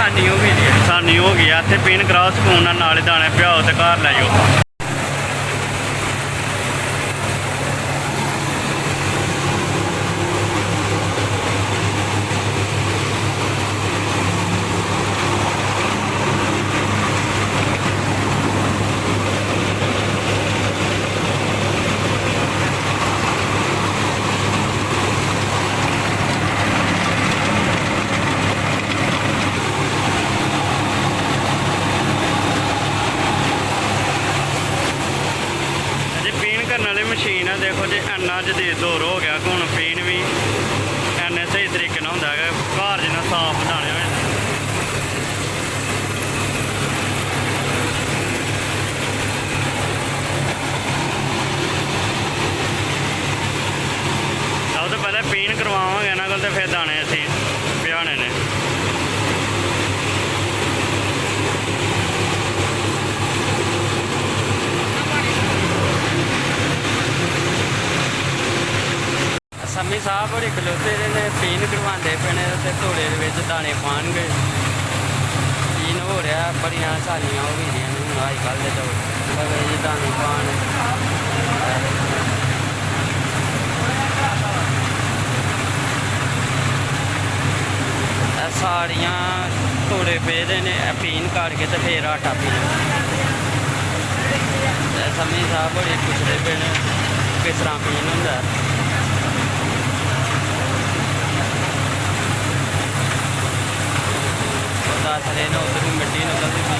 ਆਸਾਨੀ ਹੋ ਗਈ ਜੀ, ਆਸਾਨੀ ਹੋ ਗਈ ਆ। ਇੱਥੇ ਪੀਣ ਕਰਾਓ ਸਕੂਨ ਨਾਲ, ਨਾਲੇ ਦਾਣੇ ਪਿਆਓ ਤੇ ਘਰ ਲੈ ਜਾਓ। ਕਰਨ वाली मशीन है देखो जी, इन्ना जदीद दौर हो गया कि हुण पीन भी इन्ने सही तरीके नाल हुंदा है, घर जिन्ना साफ दाने हो जांदे। सब तो पहले पीन करवावांगे इन्हां कोल, ते फिर दाने असीं पिहाने ने। सम्मी साहब बड़े खलोते ने, पीन करवाते पे ने, धोड़े दाने पाएंगे। पीन हो रहा, बड़िया सारियां हो गई अजकल के दौर दाने पान। सारियां धोड़े पेदे ने, पीन काट के तो फिर आटा पीना। सम्मी साहब बड़े पुछते पे ने किस तरह पीन होंदा। दस रहे ने उधर भी मिट्टी निकलती पी।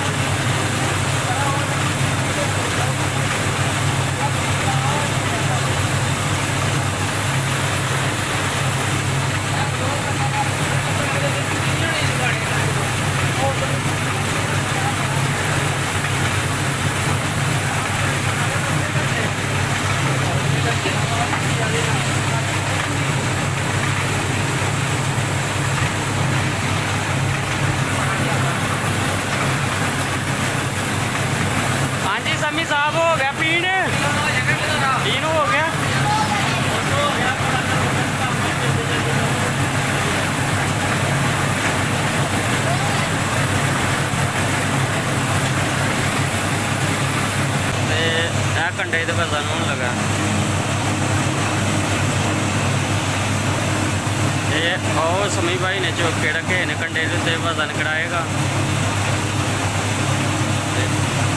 सम्मी साहब हो गया पीन, पीन हो गया। कंडे तो वजन होने लगा। ये और सम्मी भाई ने चौके रखे ने कंडे से वजन कढ़ाएगा।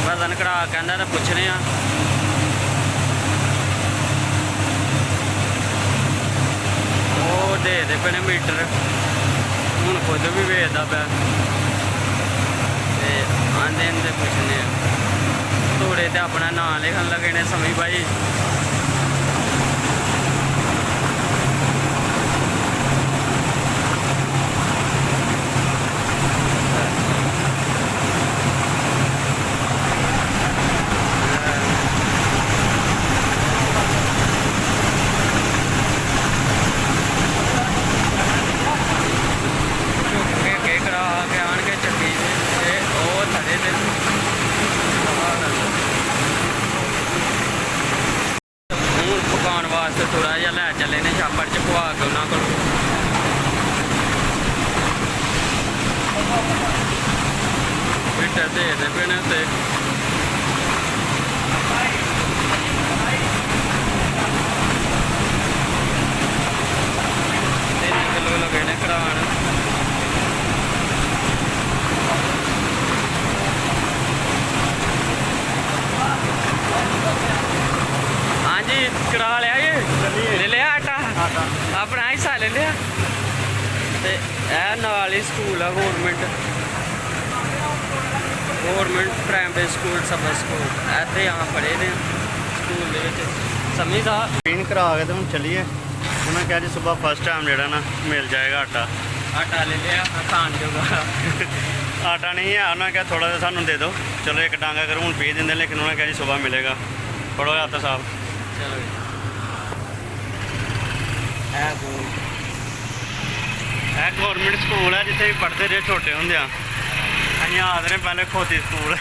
वजन कढ़ा कहना तो पूछने वो दे पे मीटर, हूँ खुद भी वेचता पे आंदे तो पुछने। धोड़े तो अपना नाम लिखन लगे ने सम्मी भाई। पकाने वास्ते थोड़ा जहा लै चले ने छापड़ च पवा के उन्होंने को मीटर दे पे ने। ते 3 किलो लगे ने करान। हाँ जी करा लिया ये, ले लिया आटा अपना हिस्सा ले लिया। ते नाल ही स्कूल है गौरमेंट प्राइमरी स्कूल सब स्कूल ऐसे यहाँ पढ़े ने स्कूल के। सम्मी साहब पीन करा के तो हम चलिए। उन्होंने कहा जी सुबह फर्स्ट टाइम जो ना मिल जाएगा आटा ले लिया खान जोगा। आटा नहीं है, उन्होंने कहा थोड़ा सा सानू दे दो। चलो एक डांगा कर हूँ पी देंगे, लेकिन उन्होंने कहा जी सुबह मिलेगा। पढ़ो आता साहब। चलो गौरमेंट स्कूल है जिथे भी पढ़ते रहे छोटे होंगे। अं आदरे पहले खोती स्कूल।